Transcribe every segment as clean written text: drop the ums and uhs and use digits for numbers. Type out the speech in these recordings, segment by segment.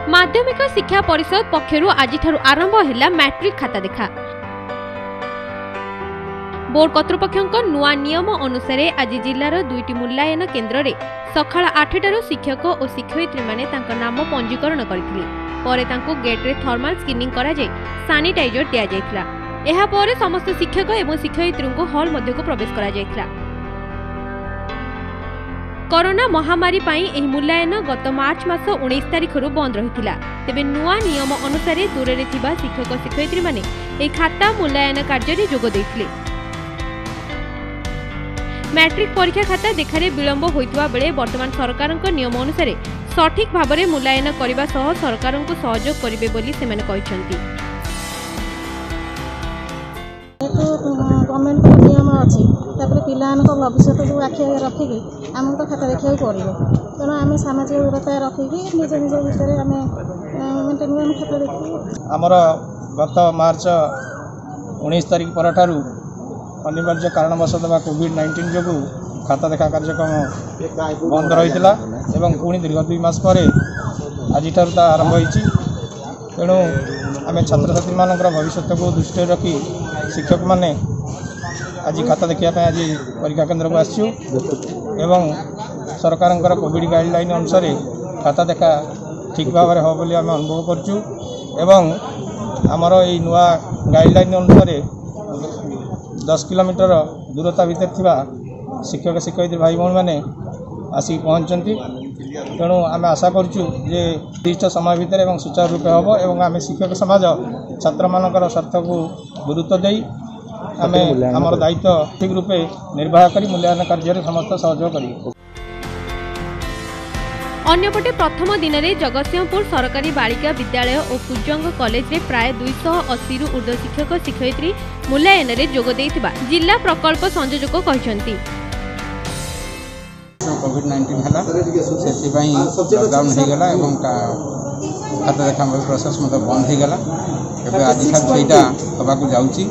माध्यमिक शिक्षा परिषद पक्षरु आज आरंभ है मैट्रिक खाता देखा। बोर्ड कर्तृपक्षों नुआ नियम अनुसार आज जिलार दुईटी मूल्यांकन केन्द्र में सकाळ 8टारू शिक्षक और शिक्षयित्री माने नाम पंजीकरण करते गेट्रे थर्माल स्क्रीनिंग सानिटाइजर दि जाइथिला। एहा परे समस्त शिक्षक और शिक्षयित्री को हॉल मध्य को प्रवेश करा जाइथिला। कोरोना महामारी एही मूल्यांकन गत मार्च मास 19 तारिख बंद रही। तेबे नुआ नियम अनुसार दूर में थिबा शिक्षक शिक्षयित्री माने एही खाता मूल्यांकन कार्य में जोग देथिले। मैट्रिक परीक्षा खाता देखारे विलंब होइतबा बेले वर्तमान सरकारक नियम अनुसार सठिक भाव में मूल्यांकन करने सह सरकार को सहयोग करेंगे बोली सेमाने कहिसंती। गवर्नमेंट नियम अच्छी पिला भविष्य को आखि आगे रखिकी आमको तो खाता देखा पड़ो तेणु आम सामाजिक दूरता रखिकी निज निज भितर आम मेन्टेन खाता देखिए। आमर गत मार्च 19 तारिख पर अनिवार्य कारणवशत कोविड-19 जो खाता देखा कार्यक्रम बंद रही है पुणी दीर्घ 2 मास पर आज आरंभ होती। तेणु आम छात्र छात्री मान भविष्य को दृष्टि रखी शिक्षक माने आज खाता देखा आज परीक्षा केन्द्र को आसचु एवं सरकार कोविड गाइडलाइन अनुसार खाता देखा ठीक भाव में हम बोली आम अनुभव करचु एवं आमर ये नुआ गाइडलाइन अनुसार 10 किलोमीटर दूरता भितर थिबा शिक्षक शिक्षयित्री भाई भौणी मैंने आसिक पहुँचती। तेणु आम आशा करुँ जे निर्दिष्ट समय भितर एवं सुचारू रूपे हम एवं आम शिक्षक समाज छात्र मानकर स्वार्थ को गुरुत्व दे आम आमर दायित्व ठीक रूपे निर्वाह कर मूल्यांकन कार्य समस्त सहयोग करेंगे। अन्यपटे प्रथम दिन में जगतसिंहपुर सरकारी बालिका विद्यालय और कुजंग कॉलेज रे प्राय 280 रु ऊर्ध्व शिक्षक शिक्षयित्री मूल्यांकन में जोग देइथिबा जिला प्रकल्प संयोजक कहते। कोविड-19 है लॉकडाउन हो गला एवं खाता देखा प्रोसेस मतलब बंद हो गला। एवं आज सहीटा होगा जाऊँगी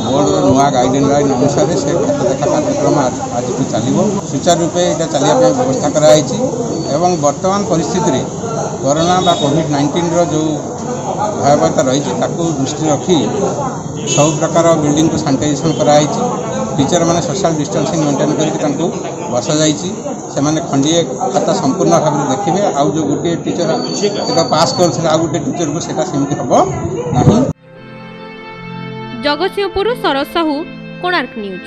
बोर्ड नुआ गाइडलाइन अनुसार से खाता देखा कार्यक्रम आज चलो सुचारू रूपे यहाँ चलिए व्यवस्था कराई एवं वर्तमान परिस्थिति कोरोना बा कोविड-19 जो भयावहता रही दृष्टि रखी सब प्रकार बिल्डिंग को सैनिटाइजेशन कराई। टीचर मैंने सोशल डिस्टेंसिंग मेंटेन करके बसा जाइए से खंडे खाता संपूर्ण भाव में देखिए आउ जो गोटे टीचर पास कर आउ गोटे टीचर को सेटा सेमती हम ना। जगतसिंहपुर सरस साहू कोणार्क न्यूज।